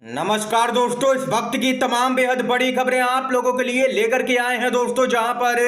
नमस्कार दोस्तों, इस वक्त की तमाम बेहद बड़ी खबरें आप लोगों के लिए लेकर के आए हैं दोस्तों, जहां पर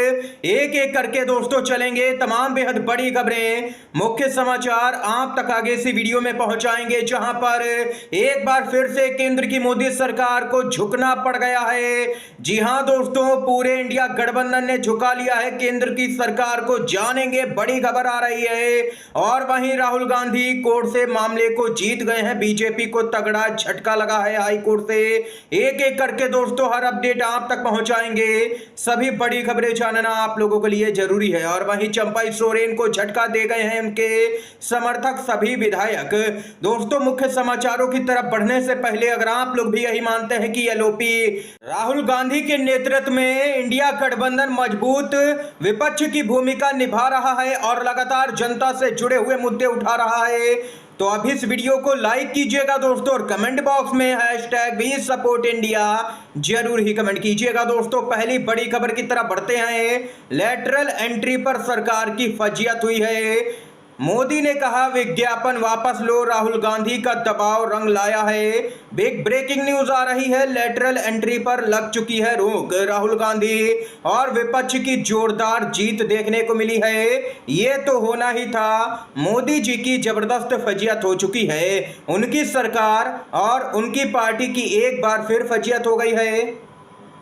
एक एक करके दोस्तों चलेंगे तमाम बेहद बड़ी खबरें, मुख्य समाचार आप तक आगे इसी वीडियो में पहुंचाएंगे, जहां पर एक बार फिर से केंद्र की मोदी सरकार को झुकना पड़ गया है। जी हां दोस्तों, पूरे इंडिया गठबंधन ने झुका लिया है केंद्र की सरकार को, जानेंगे बड़ी खबर आ रही है। और वहीं राहुल गांधी कोर्ट से मामले को जीत गए हैं, बीजेपी को तगड़ा झटका लगा है हाई कोर्ट से। एक एक करके दोस्तों हर अपडेट आप तक पहुंचाएंगे, सभी बड़ी खबरें जानना आप लोगों के लिए जरूरी है। और वहीं चंपई सोरेन को झटका दे गए हैं उनके समर्थक सभी विधायक। दोस्तों मुख्य समाचारों की तरफ बढ़ने से पहले अगर आप लोग भी यही मानते हैं कि एलओपी राहुल गांधी के नेतृत्व में इंडिया गठबंधन मजबूत विपक्ष की भूमिका निभा रहा है और लगातार जनता से जुड़े हुए मुद्दे उठा रहा है, तो अभी इस वीडियो को लाइक कीजिएगा दोस्तों, और कमेंट बॉक्स में #WeSupportIndia जरूर ही कमेंट कीजिएगा दोस्तों। पहली बड़ी खबर की तरफ बढ़ते हैं। लेटरल एंट्री पर सरकार की फजीहत हुई है। मोदी ने कहा विज्ञापन वापस लो, राहुल गांधी का दबाव रंग लाया है। बिग ब्रेकिंग न्यूज आ रही है, लेटरल एंट्री पर लग चुकी है रोक। राहुल गांधी और विपक्ष की जोरदार जीत देखने को मिली है। ये तो होना ही था, मोदी जी की जबरदस्त फजीहत हो चुकी है। उनकी सरकार और उनकी पार्टी की एक बार फिर फजीहत हो गई है।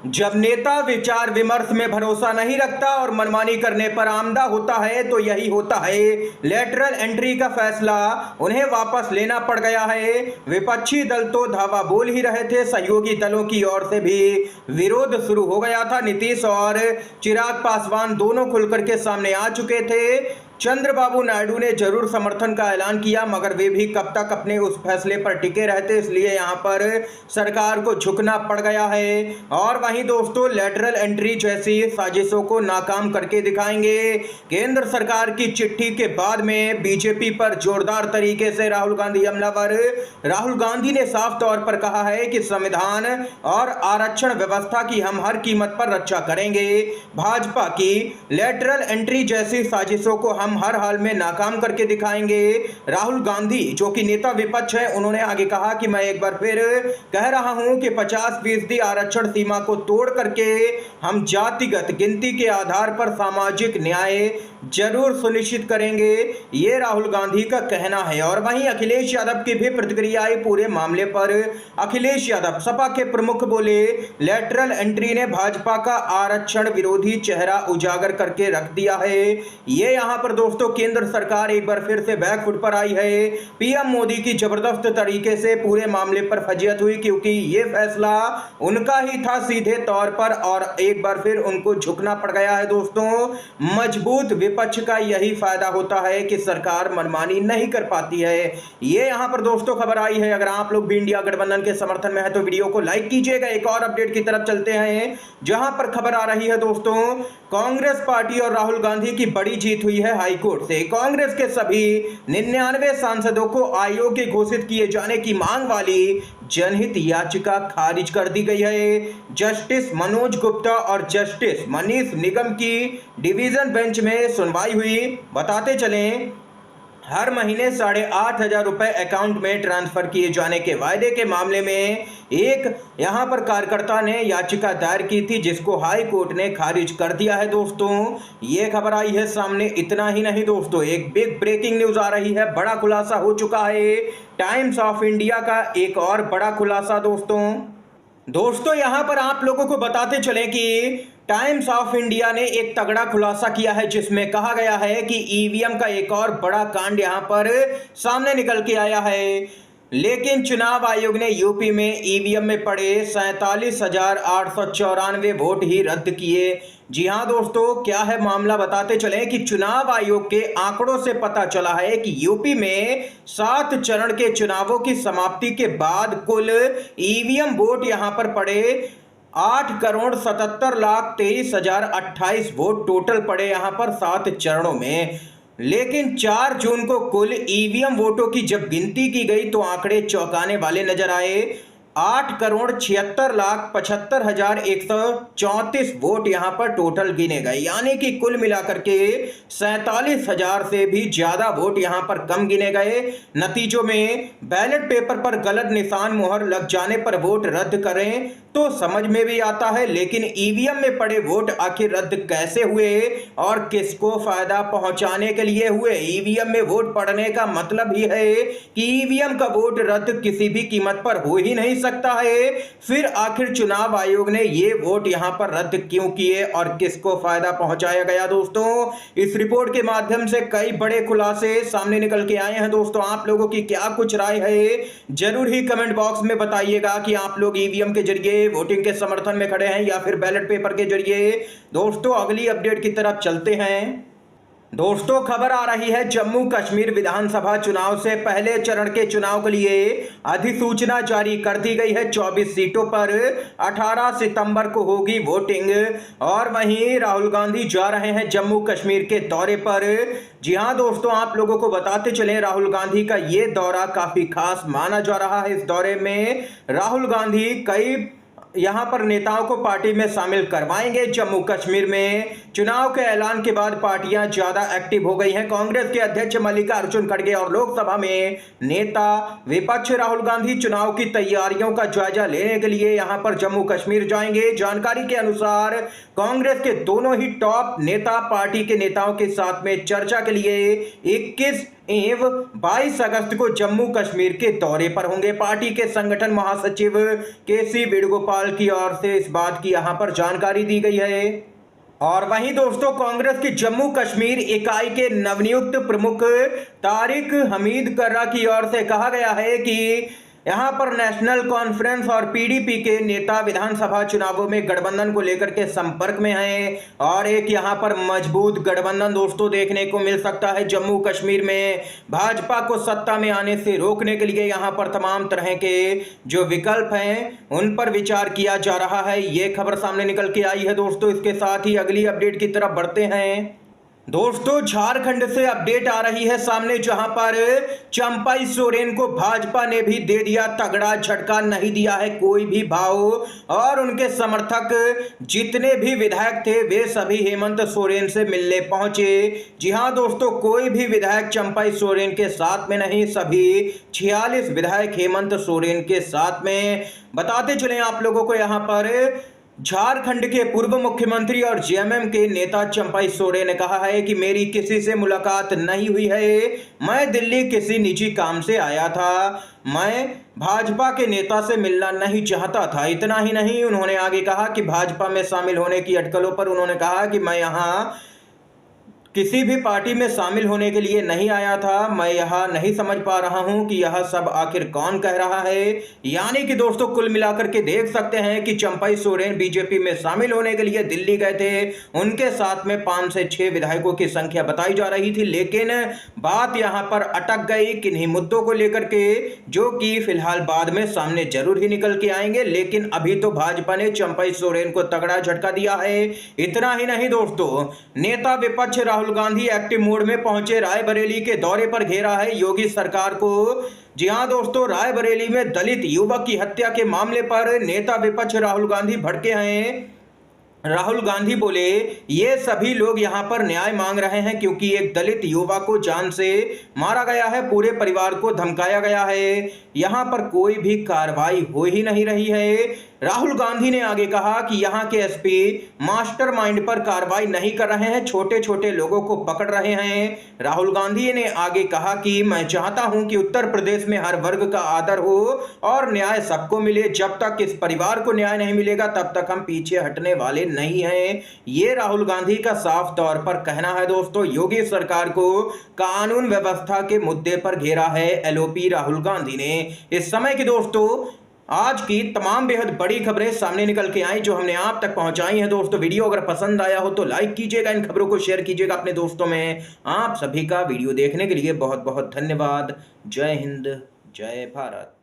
जब नेता विचार विमर्श में भरोसा नहीं रखता और मनमानी करने पर आमदा होता है तो यही होता है। लेटरल एंट्री का फैसला उन्हें वापस लेना पड़ गया है। विपक्षी दल तो धावा बोल ही रहे थे, सहयोगी दलों की ओर से भी विरोध शुरू हो गया था। नीतीश और चिराग पासवान दोनों खुलकर के सामने आ चुके थे। चंद्रबाबू नायडू ने जरूर समर्थन का ऐलान किया, मगर वे भी कब तक अपने उस फैसले पर टिके रहते, इसलिए यहां पर सरकार को झुकना पड़ गया है। और वहीं दोस्तों लेटरल एंट्री जैसी साजिशों को नाकाम करके दिखाएंगे। केंद्र सरकार की चिट्ठी के बाद में बीजेपी पर जोरदार तरीके से राहुल गांधी हमलावर। राहुल गांधी ने साफ तौर पर कहा है कि संविधान और आरक्षण व्यवस्था की हम हर कीमत पर रक्षा करेंगे। भाजपा की लेटरल एंट्री जैसी साजिशों को हम हर हाल में नाकाम करके दिखाएंगे। राहुल गांधी जो कि नेता विपक्ष है, उन्होंने आगे कहा कि मैं एक बार फिर कह रहा हूं कि 50% आरक्षण सीमा को तोड़ करके हम जातिगत गिनती के आधार पर सामाजिक न्याय जरूर सुनिश्चित करेंगे, ये राहुल गांधी का कहना है। और वहीं अखिलेश यादव की भी प्रतिक्रिया आई पूरे मामले पर। अखिलेश यादव सपा के प्रमुख बोले, लेटरल एंट्री ने भाजपा का आरक्षण विरोधी चेहरा उजागर करके रख दिया है। ये यहां पर दोस्तों केंद्र सरकार एक बार फिर से बैकफुट पर आई है। पीएम मोदी की जबरदस्त तरीके से पूरे मामले पर फजीहत हुई, क्योंकि ये फैसला उनका ही था सीधे तौर पर, और एक बार फिर उनको झुकना पड़ गया है दोस्तों। मजबूत विपक्ष का यही फायदा होता है कि सरकार मनमानी नहीं कर पाती है। ये यहां पर दोस्तों खबर आई है। अगर आप लोग भी इंडिया गठबंधन के समर्थन में है तो वीडियो को लाइक कीजिएगा। एक और अपडेट की तरफ चलते हैं, जहां पर खबर आ रही है दोस्तों, कांग्रेस पार्टी और राहुल गांधी की बड़ी जीत हुई है हाईकोर्ट से। कांग्रेस के सभी 99 सांसदों को अयोग्य घोषित किए जाने की मांग वाली जनहित याचिका खारिज कर दी गई है। जस्टिस मनोज गुप्ता और जस्टिस मनीष निगम की डिवीजन बेंच में सुनवाई हुई। बताते चलें, हर महीने 8,500 रुपए अकाउंट में ट्रांसफर किए जाने के वायदे के मामले में एक यहां पर कार्यकर्ता ने याचिका दायर की थी, जिसको हाई कोर्ट ने खारिज कर दिया है दोस्तों। ये खबर आई है सामने। इतना ही नहीं दोस्तों, एक बिग ब्रेकिंग न्यूज आ रही है, बड़ा खुलासा हो चुका है। टाइम्स ऑफ इंडिया का एक और बड़ा खुलासा दोस्तों यहां पर आप लोगों को बताते चलें कि टाइम्स ऑफ इंडिया ने एक तगड़ा खुलासा किया है, जिसमें कहा गया है कि ईवीएम का एक और बड़ा कांड यहां पर सामने निकल के आया है। लेकिन चुनाव आयोग ने यूपी में ईवीएम में पड़े 47,894 वोट ही रद्द किए। जी हां दोस्तों, क्या है मामला बताते चलें कि चुनाव आयोग के आंकड़ों से पता चला है कि यूपी में 7 चरण के चुनावों की समाप्ति के बाद कुल ईवीएम वोट यहां पर पड़े 8,77,23,028 वोट टोटल पड़े यहां पर 7 चरणों में। लेकिन 4 जून को कुल ईवीएम वोटों की जब गिनती की गई तो आंकड़े चौंकाने वाले नजर आए। 8,76,75,134 वोट यहां पर टोटल गिने गए, यानी कि कुल मिलाकर के 47,000 से भी ज्यादा वोट यहां पर कम गिने गए। नतीजों में बैलेट पेपर पर गलत निशान मोहर लग जाने पर वोट रद्द करें तो समझ में भी आता है, लेकिन ईवीएम में पड़े वोट आखिर रद्द कैसे हुए और किसको फायदा पहुंचाने के लिए हुए। ईवीएम में वोट पड़ने का मतलब ही है कि ईवीएम का वोट रद्द किसी भी कीमत पर हो ही नहीं सकता है। फिर आखिर चुनाव आयोग ने ये वोट यहां पर रद्द क्यों किए और किसको फायदा पहुंचाया गया। दोस्तों, इस रिपोर्ट के माध्यम से कई बड़े खुलासे सामने निकल के आए हैं। दोस्तों, आप लोगों की क्या कुछ राय है, जरूर ही कमेंट बॉक्स में बताइएगा कि आप लोग ईवीएम के जरिए वोटिंग के समर्थन में खड़े हैं या फिर बैलेट पेपर के जरिए। दोस्तों, अगली अपडेट की तरफ चलते हैं। दोस्तों, खबर आ रही है जम्मू कश्मीर विधानसभा चुनाव से पहले चरण के चुनाव के लिए अधिसूचना जारी कर दी गई है। 24 सीटों पर 18 सितंबर को होगी वोटिंग। और वहीं राहुल गांधी जा रहे हैं जम्मू कश्मीर के दौरे पर। जी हां दोस्तों, आप लोगों को बताते चलें, राहुल गांधी का ये दौरा काफी खास माना जा रहा है। इस दौरे में राहुल गांधी कई यहां पर नेताओं को पार्टी में शामिल करवाएंगे। जम्मू कश्मीर में चुनाव के ऐलान के बाद पार्टियां ज्यादा एक्टिव हो गई हैं। कांग्रेस के अध्यक्ष मल्लिकार्जुन खड़गे और लोकसभा में नेता विपक्ष राहुल गांधी चुनाव की तैयारियों का जायजा लेने के लिए यहां पर जम्मू कश्मीर जाएंगे। जानकारी के अनुसार कांग्रेस के दोनों ही टॉप नेता पार्टी के नेताओं के साथ में चर्चा के लिए 21 एवं 22 अगस्त को जम्मू कश्मीर के दौरे पर होंगे। पार्टी के संगठन महासचिव केसी वेणुगोपाल की ओर से इस बात की यहां पर जानकारी दी गई है। और वहीं दोस्तों, कांग्रेस की जम्मू कश्मीर इकाई के नवनियुक्त प्रमुख तारिक हमीद कर्रा की ओर से कहा गया है कि यहां पर नेशनल कॉन्फ्रेंस और पीडीपी के नेता विधानसभा चुनावों में गठबंधन को लेकर के संपर्क में हैं और एक यहां पर मजबूत गठबंधन दोस्तों देखने को मिल सकता है। जम्मू कश्मीर में भाजपा को सत्ता में आने से रोकने के लिए यहां पर तमाम तरह के जो विकल्प हैं उन पर विचार किया जा रहा है। ये खबर सामने निकल के आई है। दोस्तों, इसके साथ ही अगली अपडेट की तरफ बढ़ते हैं। दोस्तों, झारखंड से अपडेट आ रही है सामने, जहां पर चंपाई सोरेन को भाजपा ने भी दे दिया तगड़ा झटका। नहीं दिया है कोई भी भाव और उनके समर्थक जितने भी विधायक थे वे सभी हेमंत सोरेन से मिलने पहुंचे। जी हां दोस्तों, कोई भी विधायक चंपाई सोरेन के साथ में नहीं, सभी 46 विधायक हेमंत सोरेन के साथ में। बताते चले आप लोगों को, यहां पर झारखंड के पूर्व मुख्यमंत्री और जेएमएम के नेता चंपाई सोरेन ने कहा है कि मेरी किसी से मुलाकात नहीं हुई है, मैं दिल्ली किसी निजी काम से आया था, मैं भाजपा के नेता से मिलना नहीं चाहता था। इतना ही नहीं, उन्होंने आगे कहा कि भाजपा में शामिल होने की अटकलों पर उन्होंने कहा कि मैं यहां किसी भी पार्टी में शामिल होने के लिए नहीं आया था, मैं यह नहीं समझ पा रहा हूं कि यह सब आखिर कौन कह रहा है। यानी कि दोस्तों, कुल मिलाकर के देख सकते हैं कि चंपाई सोरेन बीजेपी में शामिल होने के लिए दिल्ली गए थे। उनके साथ में 5 से 6 विधायकों की संख्या बताई जा रही थी, लेकिन बात यहां पर अटक गई किन्हीं मुद्दों को लेकर के, जो कि फिलहाल बाद में सामने जरूर ही निकल के आएंगे। लेकिन अभी तो भाजपा ने चंपाई सोरेन को तगड़ा झटका दिया है। इतना ही नहीं दोस्तों, नेता विपक्ष राहुल गांधी एक्टिव मोड में पहुंचे, रायबरेली के दौरे पर घेरा है योगी सरकार को। जी हां दोस्तों, रायबरेली में दलित युवक की हत्या के मामले पर नेता विपक्ष राहुल गांधी भड़के हैं। राहुल गांधी बोले, ये सभी लोग यहां पर न्याय मांग रहे हैं क्योंकि एक दलित युवा को जान से मारा गया है, पूरे परिवार को धमकाया गया है, यहां पर कोई भी कार्रवाई हो ही नहीं रही है। राहुल गांधी ने आगे कहा कि यहां के एसपी मास्टरमाइंड पर कार्रवाई नहीं कर रहे हैं, छोटे छोटे लोगों को पकड़ रहे हैं। राहुल गांधी ने आगे कहा कि मैं चाहता हूं कि उत्तर प्रदेश में हर वर्ग का आदर हो और न्याय सबको मिले। जब तक इस परिवार को न्याय नहीं मिलेगा तब तक हम पीछे हटने वाले नहीं हैं। ये राहुल गांधी का साफ तौर पर कहना है। दोस्तों, योगी सरकार को कानून व्यवस्था के मुद्दे पर घेरा है एलओपी राहुल गांधी ने। इस समय की दोस्तों आज की तमाम बेहद बड़ी खबरें सामने निकल के आई जो हमने आप तक पहुंचाई हैं। दोस्तों, वीडियो अगर पसंद आया हो तो लाइक कीजिएगा, इन खबरों को शेयर कीजिएगा अपने दोस्तों में। आप सभी का वीडियो देखने के लिए बहुत बहुत धन्यवाद। जय हिंद, जय भारत।